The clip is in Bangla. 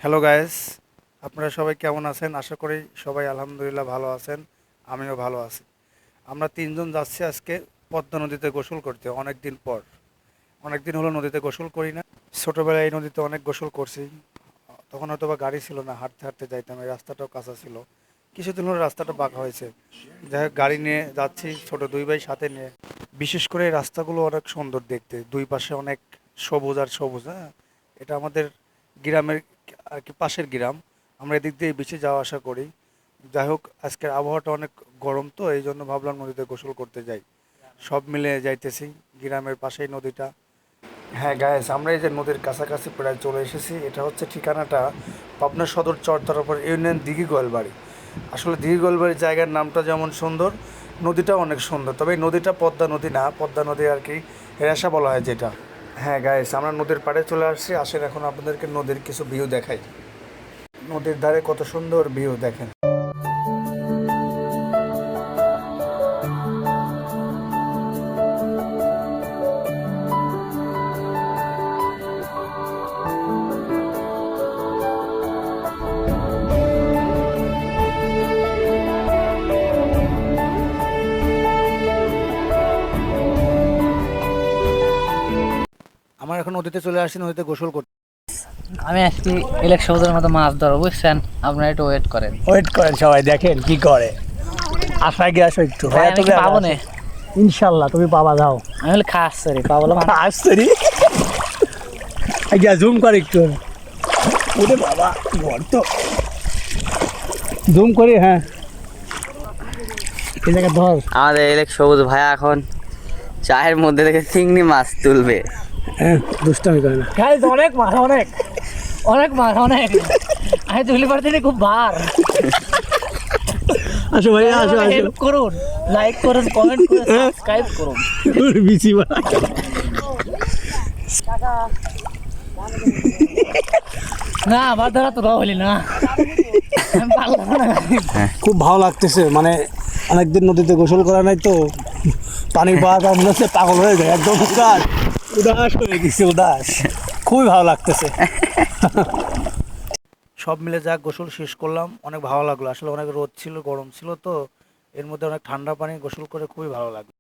হ্যালো গাইস, আপনারা সবাই কেমন আছেন? আশা করি সবাই আলহামদুলিল্লাহ ভালো আছেন। আমিও ভালো আছি। আমরা তিনজন যাচ্ছি আজকে পদ্মা নদীতে গোসল করতে অনেক দিন পর। অনেক দিন হলো নদীতে গোসল করি না। ছোটবেলায় এই নদীতে অনেক গোসল করছি। তখন হয়তো বা গাড়ি ছিল না, হাঁটতে হাঁটতে যাইতাম। এই রাস্তাটাও কাঁচা ছিল। কিছুদিন হলো রাস্তাটা বাঁকা হয়েছে। যাই হোক, গাড়ি নিয়ে যাচ্ছি ছোট দুই ভাই সাথে নিয়ে। বিশেষ করে এই রাস্তাগুলো অনেক সুন্দর দেখতে, দুই পাশে অনেক সবুজ আর সবুজ। হ্যাঁ, এটা আমাদের গ্রামের আর কি পাশের গ্রাম। আমরা এদিক দিয়ে বেশি যাওয়া আসা করি। যাই হোক, আজকের আবহাওয়াটা অনেক গরম, তো এই জন্য ভাবলাম নদীতে গোসল করতে যাই। সব মিলে যাইতেছি, গ্রামের পাশেই নদীটা। হ্যাঁ গায়েস, আমরা এই যে নদীর কাছাকাছি প্রায় চলে এসেছি। এটা হচ্ছে ঠিকানাটা পাবনা সদর চরতরাপুর ইউনিয়ন দিঘি গোয়ালবাড়ি। আসলে দিঘি গোয়ালবাড়ির জায়গার নামটা যেমন সুন্দর, নদীটাও অনেক সুন্দর। তবে এই নদীটা পদ্মা নদী না, পদ্মা নদী আর কি রেশা বলা হয় যেটা। হ্যাঁ গাইস, আমরা নদীর পাড়ে চলে আসছি। আসেন এখন আপনাদেরকে নদীর কিছু ভিউ দেখাই। নদীর ধারে কত সুন্দর ভিউ দেখেন। আমার এখন নদীতে চলে আসছি, নদীতে গোসল করতে। আমি আজকে ইলেকশনের মতো মাছ ধরো, বুঝছেন? আপনারা একটু ওয়েট করেন। ওয়েট করেন সবাই, দেখেন কি করে। আশায় গিয়ে আসো একটু। ভাই, আমি কি পাবো না? ইনশাল্লাহ তুমি পাবা, যাও। আমি হলে খাস সরি পাবো না। আসছে রে, জুম কর একটু। ওরে বাবা, ঘর তো জুম করি। হ্যাঁ, এই জায়গা ধর। আমাদের এলেক সবুজ ভাইয়া এখন চায়ের মধ্যে থেকে চিংড়ি মাছ তুলবে। হ্যাঁ, দুষ্টামি করে না। গাইস, অনেক মাছ, অনেক অনেক মাছ, অনেক। আমি তুলি পারছি না, খুব ভার। আসো ভাই, আসো আসো। হেল্প করুন, লাইক করুন, কমেন্ট করুন, সাবস্ক্রাইব করুন। বিচি বা না, আবার ধরা তোরা হলি না। আমি পারলাম না। খুব ভালো লাগতেছে, মানে অনেকদিন নদীতে গোসল করা নাই তো। পানি পাওয়া মনে হচ্ছে পাগল হয়ে যায়, একদম উদাস উদাস হয়ে গেছে, উদাস। খুবই ভালো লাগতেছে। সব মিলে যা গোসল শেষ করলাম, অনেক ভালো লাগলো। আসলে অনেক রোদ ছিল, গরম ছিল, তো এর মধ্যে অনেক ঠান্ডা পানি গোসল করে খুবই ভালো লাগলো।